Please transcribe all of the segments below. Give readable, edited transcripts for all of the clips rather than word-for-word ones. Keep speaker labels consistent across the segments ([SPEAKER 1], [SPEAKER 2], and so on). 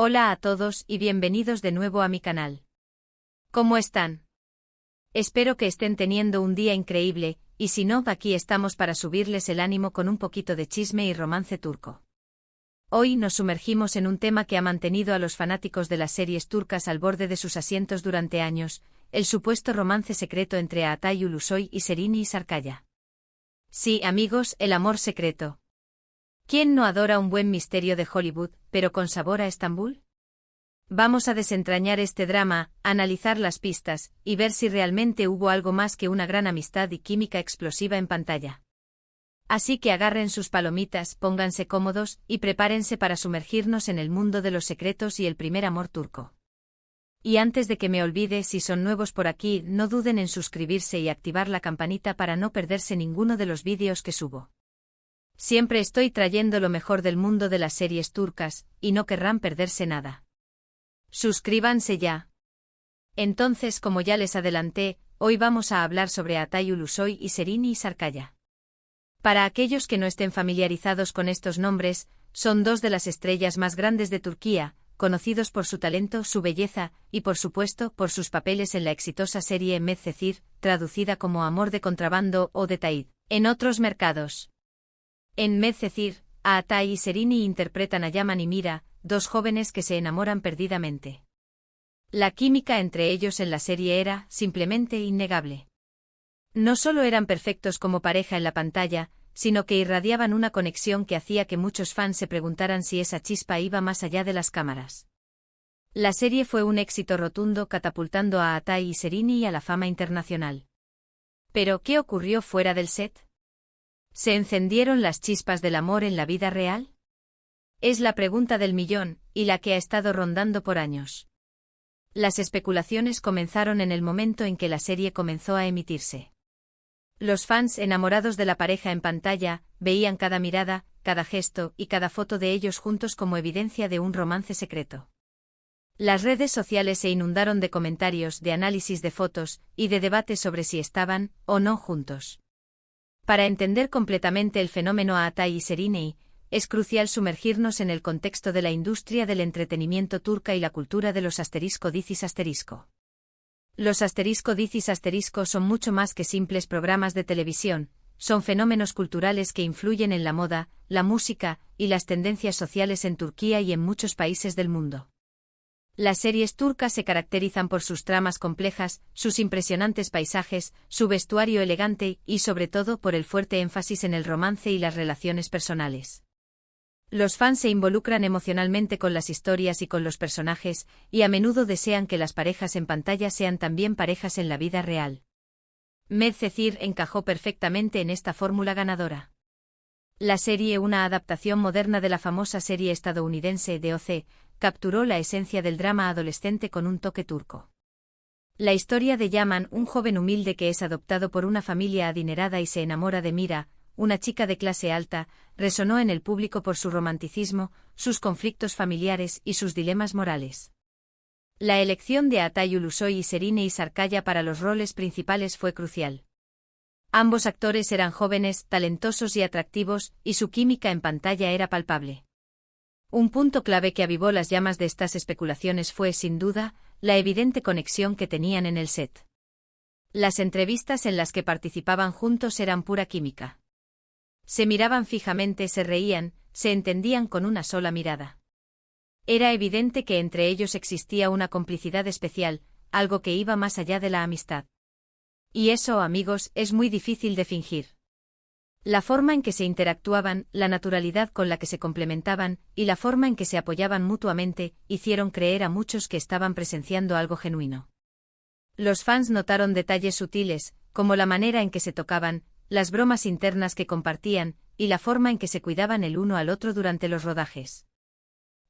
[SPEAKER 1] Hola a todos y bienvenidos de nuevo a mi canal. ¿Cómo están? Espero que estén teniendo un día increíble, y si no, aquí estamos para subirles el ánimo con un poquito de chisme y romance turco. Hoy nos sumergimos en un tema que ha mantenido a los fanáticos de las series turcas al borde de sus asientos durante años, el supuesto romance secreto entre Atay Ulusoy y Serini Sarkaya. Sí, amigos, el amor secreto. ¿Quién no adora un buen misterio de Hollywood, pero con sabor a Estambul? Vamos a desentrañar este drama, analizar las pistas, y ver si realmente hubo algo más que una gran amistad y química explosiva en pantalla. Así que agarren sus palomitas, pónganse cómodos, y prepárense para sumergirnos en el mundo de los secretos y el primer amor turco. Y antes de que me olvide, si son nuevos por aquí, no duden en suscribirse y activar la campanita para no perderse ninguno de los vídeos que subo. Siempre estoy trayendo lo mejor del mundo de las series turcas, y no querrán perderse nada. Suscríbanse ya. Entonces, como ya les adelanté, hoy vamos a hablar sobre Atay Ulusoy y Serini Sarkaya. Para aquellos que no estén familiarizados con estos nombres, son dos de las estrellas más grandes de Turquía, conocidos por su talento, su belleza, y por supuesto, por sus papeles en la exitosa serie Medcezir, traducida como Amor de contrabando o de Taid, en otros mercados. En Medcezir, a Atay y Serini interpretan a Yaman y Mira, dos jóvenes que se enamoran perdidamente. La química entre ellos en la serie era, simplemente, innegable. No solo eran perfectos como pareja en la pantalla, sino que irradiaban una conexión que hacía que muchos fans se preguntaran si esa chispa iba más allá de las cámaras. La serie fue un éxito rotundo, catapultando a Atay y Serini a la fama internacional. ¿Pero qué ocurrió fuera del set? ¿Se encendieron las chispas del amor en la vida real? Es la pregunta del millón, y la que ha estado rondando por años. Las especulaciones comenzaron en el momento en que la serie comenzó a emitirse. Los fans, enamorados de la pareja en pantalla, veían cada mirada, cada gesto y cada foto de ellos juntos como evidencia de un romance secreto. Las redes sociales se inundaron de comentarios, de análisis de fotos, y de debates sobre si estaban o no juntos. Para entender completamente el fenómeno Atay y Serini, es crucial sumergirnos en el contexto de la industria del entretenimiento turca y la cultura de los *dicis*. Los *dicis* son mucho más que simples programas de televisión, son fenómenos culturales que influyen en la moda, la música y las tendencias sociales en Turquía y en muchos países del mundo. Las series turcas se caracterizan por sus tramas complejas, sus impresionantes paisajes, su vestuario elegante y sobre todo por el fuerte énfasis en el romance y las relaciones personales. Los fans se involucran emocionalmente con las historias y con los personajes, y a menudo desean que las parejas en pantalla sean también parejas en la vida real. Medcezir encajó perfectamente en esta fórmula ganadora. La serie, una adaptación moderna de la famosa serie estadounidense de OC, capturó la esencia del drama adolescente con un toque turco. La historia de Yaman, un joven humilde que es adoptado por una familia adinerada y se enamora de Mira, una chica de clase alta, resonó en el público por su romanticismo, sus conflictos familiares y sus dilemas morales. La elección de Atay Ulusoy y Serini Sarkaya para los roles principales fue crucial. Ambos actores eran jóvenes, talentosos y atractivos, y su química en pantalla era palpable. Un punto clave que avivó las llamas de estas especulaciones fue, sin duda, la evidente conexión que tenían en el set. Las entrevistas en las que participaban juntos eran pura química. Se miraban fijamente, se reían, se entendían con una sola mirada. Era evidente que entre ellos existía una complicidad especial, algo que iba más allá de la amistad. Y eso, amigos, es muy difícil de fingir. La forma en que se interactuaban, la naturalidad con la que se complementaban, y la forma en que se apoyaban mutuamente, hicieron creer a muchos que estaban presenciando algo genuino. Los fans notaron detalles sutiles, como la manera en que se tocaban, las bromas internas que compartían, y la forma en que se cuidaban el uno al otro durante los rodajes.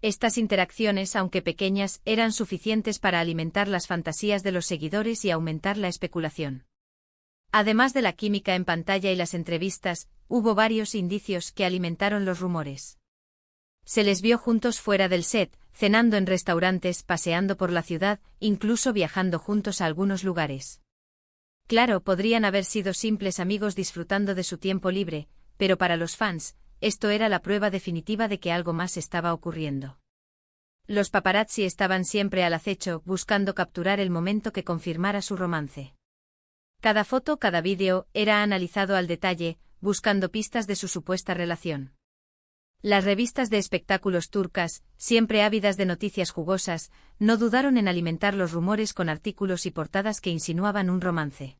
[SPEAKER 1] Estas interacciones, aunque pequeñas, eran suficientes para alimentar las fantasías de los seguidores y aumentar la especulación. Además de la química en pantalla y las entrevistas, hubo varios indicios que alimentaron los rumores. Se les vio juntos fuera del set, cenando en restaurantes, paseando por la ciudad, incluso viajando juntos a algunos lugares. Claro, podrían haber sido simples amigos disfrutando de su tiempo libre, pero para los fans, esto era la prueba definitiva de que algo más estaba ocurriendo. Los paparazzi estaban siempre al acecho, buscando capturar el momento que confirmara su romance. Cada foto, cada vídeo, era analizado al detalle, buscando pistas de su supuesta relación. Las revistas de espectáculos turcas, siempre ávidas de noticias jugosas, no dudaron en alimentar los rumores con artículos y portadas que insinuaban un romance.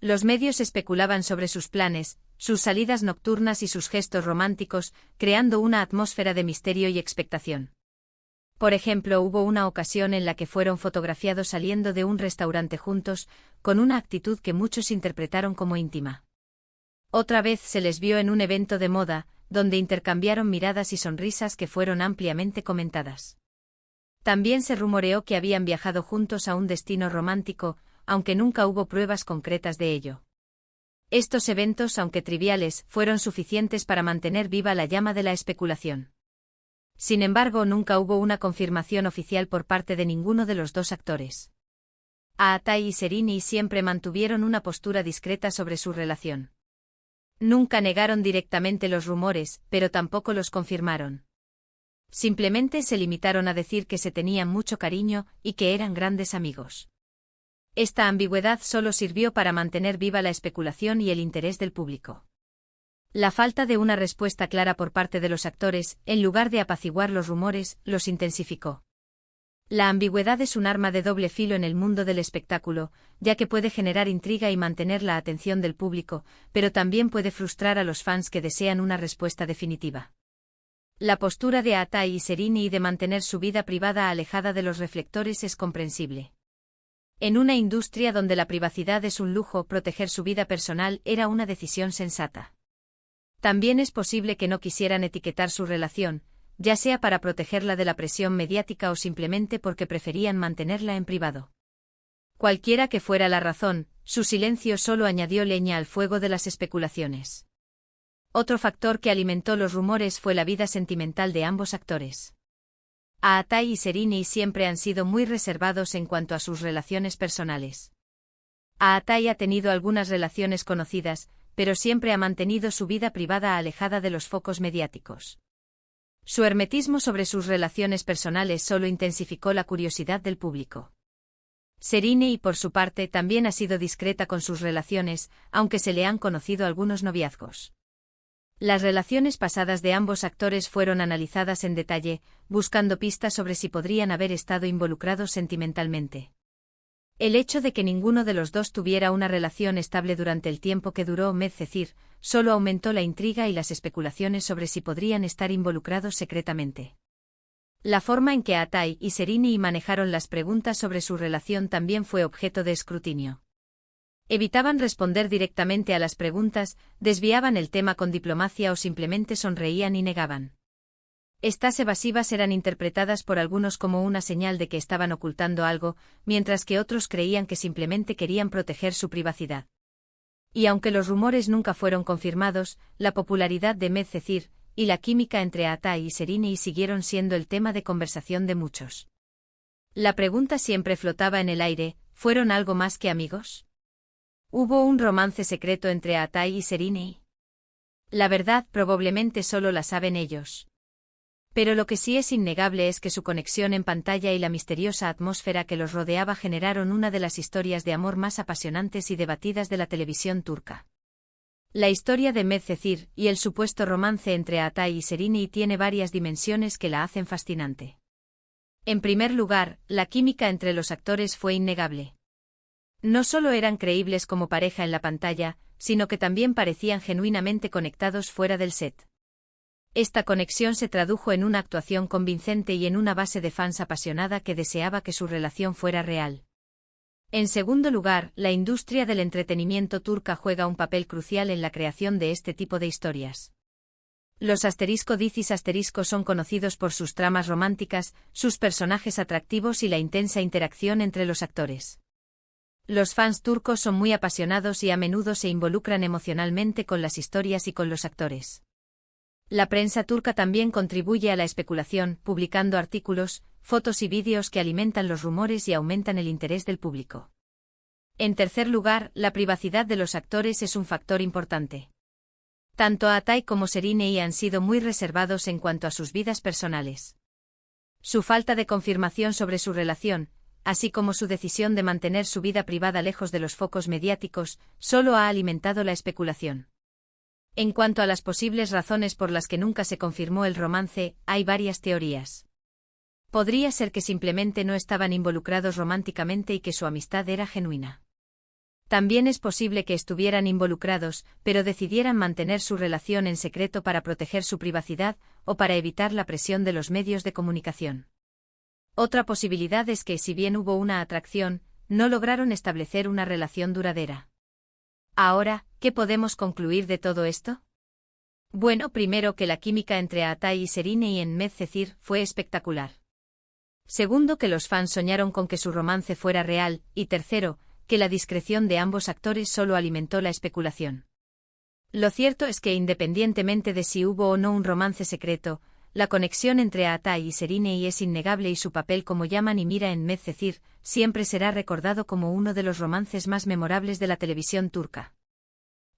[SPEAKER 1] Los medios especulaban sobre sus planes, sus salidas nocturnas y sus gestos románticos, creando una atmósfera de misterio y expectación. Por ejemplo, hubo una ocasión en la que fueron fotografiados saliendo de un restaurante juntos, con una actitud que muchos interpretaron como íntima. Otra vez se les vio en un evento de moda, donde intercambiaron miradas y sonrisas que fueron ampliamente comentadas. También se rumoreó que habían viajado juntos a un destino romántico, aunque nunca hubo pruebas concretas de ello. Estos eventos, aunque triviales, fueron suficientes para mantener viva la llama de la especulación. Sin embargo, nunca hubo una confirmación oficial por parte de ninguno de los dos actores. Atay y Serini siempre mantuvieron una postura discreta sobre su relación. Nunca negaron directamente los rumores, pero tampoco los confirmaron. Simplemente se limitaron a decir que se tenían mucho cariño y que eran grandes amigos. Esta ambigüedad solo sirvió para mantener viva la especulación y el interés del público. La falta de una respuesta clara por parte de los actores, en lugar de apaciguar los rumores, los intensificó. La ambigüedad es un arma de doble filo en el mundo del espectáculo, ya que puede generar intriga y mantener la atención del público, pero también puede frustrar a los fans que desean una respuesta definitiva. La postura de Atay y Serini de mantener su vida privada alejada de los reflectores es comprensible. En una industria donde la privacidad es un lujo, proteger su vida personal era una decisión sensata. También es posible que no quisieran etiquetar su relación, ya sea para protegerla de la presión mediática o simplemente porque preferían mantenerla en privado. Cualquiera que fuera la razón, su silencio solo añadió leña al fuego de las especulaciones. Otro factor que alimentó los rumores fue la vida sentimental de ambos actores. Atay y Serini siempre han sido muy reservados en cuanto a sus relaciones personales. Atay ha tenido algunas relaciones conocidas, pero siempre ha mantenido su vida privada alejada de los focos mediáticos. Su hermetismo sobre sus relaciones personales solo intensificó la curiosidad del público. Serini, por su parte, también ha sido discreta con sus relaciones, aunque se le han conocido algunos noviazgos. Las relaciones pasadas de ambos actores fueron analizadas en detalle, buscando pistas sobre si podrían haber estado involucrados sentimentalmente. El hecho de que ninguno de los dos tuviera una relación estable durante el tiempo que duró Medcezir, solo aumentó la intriga y las especulaciones sobre si podrían estar involucrados secretamente. La forma en que Atay y Serini manejaron las preguntas sobre su relación también fue objeto de escrutinio. Evitaban responder directamente a las preguntas, desviaban el tema con diplomacia o simplemente sonreían y negaban. Estas evasivas eran interpretadas por algunos como una señal de que estaban ocultando algo, mientras que otros creían que simplemente querían proteger su privacidad. Y aunque los rumores nunca fueron confirmados, la popularidad de Medcezir y la química entre Atay y Serini siguieron siendo el tema de conversación de muchos. La pregunta siempre flotaba en el aire: ¿fueron algo más que amigos? ¿Hubo un romance secreto entre Atay y Serini? La verdad probablemente solo la saben ellos. Pero lo que sí es innegable es que su conexión en pantalla y la misteriosa atmósfera que los rodeaba generaron una de las historias de amor más apasionantes y debatidas de la televisión turca. La historia de Medcezir y el supuesto romance entre Atay y Serini tiene varias dimensiones que la hacen fascinante. En primer lugar, la química entre los actores fue innegable. No solo eran creíbles como pareja en la pantalla, sino que también parecían genuinamente conectados fuera del set. Esta conexión se tradujo en una actuación convincente y en una base de fans apasionada que deseaba que su relación fuera real. En segundo lugar, la industria del entretenimiento turca juega un papel crucial en la creación de este tipo de historias. Los *dicis* son conocidos por sus tramas románticas, sus personajes atractivos y la intensa interacción entre los actores. Los fans turcos son muy apasionados y a menudo se involucran emocionalmente con las historias y con los actores. La prensa turca también contribuye a la especulación, publicando artículos, fotos y vídeos que alimentan los rumores y aumentan el interés del público. En tercer lugar, la privacidad de los actores es un factor importante. Tanto Atay como Serini han sido muy reservados en cuanto a sus vidas personales. Su falta de confirmación sobre su relación, así como su decisión de mantener su vida privada lejos de los focos mediáticos, solo ha alimentado la especulación. En cuanto a las posibles razones por las que nunca se confirmó el romance, hay varias teorías. Podría ser que simplemente no estaban involucrados románticamente y que su amistad era genuina. También es posible que estuvieran involucrados, pero decidieran mantener su relación en secreto para proteger su privacidad o para evitar la presión de los medios de comunicación. Otra posibilidad es que, si bien hubo una atracción, no lograron establecer una relación duradera. Ahora, ¿qué podemos concluir de todo esto? Bueno, primero que la química entre Atay y Serine y en Medcezir fue espectacular. Segundo, que los fans soñaron con que su romance fuera real, y tercero, que la discreción de ambos actores solo alimentó la especulación. Lo cierto es que independientemente de si hubo o no un romance secreto, la conexión entre Atay y Serine es innegable y su papel como Yaman y Mira en Medcezir siempre será recordado como uno de los romances más memorables de la televisión turca.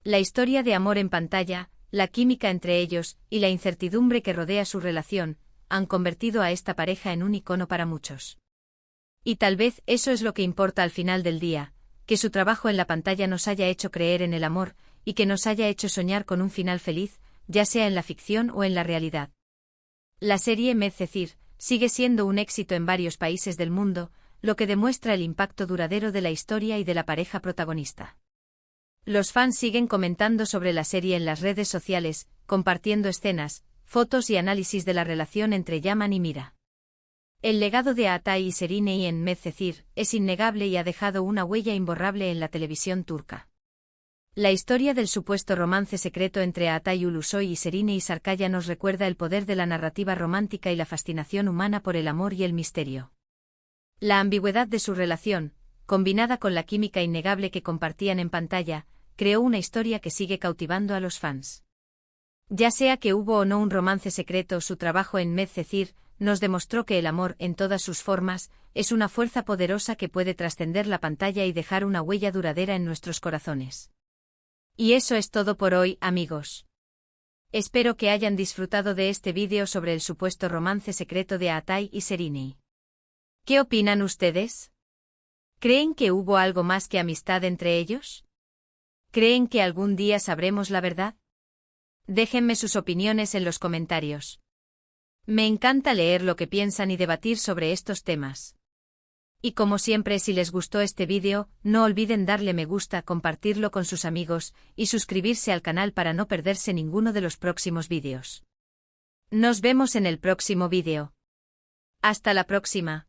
[SPEAKER 1] La historia de amor en pantalla, la química entre ellos y la incertidumbre que rodea su relación han convertido a esta pareja en un icono para muchos. Y tal vez eso es lo que importa al final del día, que su trabajo en la pantalla nos haya hecho creer en el amor y que nos haya hecho soñar con un final feliz, ya sea en la ficción o en la realidad. La serie Medcezir sigue siendo un éxito en varios países del mundo, lo que demuestra el impacto duradero de la historia y de la pareja protagonista. Los fans siguen comentando sobre la serie en las redes sociales, compartiendo escenas, fotos y análisis de la relación entre Yaman y Mira. El legado de Atay y Serine en Medcezir es innegable y ha dejado una huella imborrable en la televisión turca. La historia del supuesto romance secreto entre Atay Ulusoy y Serine Sarkaya nos recuerda el poder de la narrativa romántica y la fascinación humana por el amor y el misterio. La ambigüedad de su relación, combinada con la química innegable que compartían en pantalla, creó una historia que sigue cautivando a los fans. Ya sea que hubo o no un romance secreto, su trabajo en Medcezir nos demostró que el amor, en todas sus formas, es una fuerza poderosa que puede trascender la pantalla y dejar una huella duradera en nuestros corazones. Y eso es todo por hoy, amigos. Espero que hayan disfrutado de este vídeo sobre el supuesto romance secreto de Atay y Serine. ¿Qué opinan ustedes? ¿Creen que hubo algo más que amistad entre ellos? ¿Creen que algún día sabremos la verdad? Déjenme sus opiniones en los comentarios. Me encanta leer lo que piensan y debatir sobre estos temas. Y como siempre, si les gustó este vídeo, no olviden darle me gusta, compartirlo con sus amigos y suscribirse al canal para no perderse ninguno de los próximos vídeos. Nos vemos en el próximo vídeo. Hasta la próxima.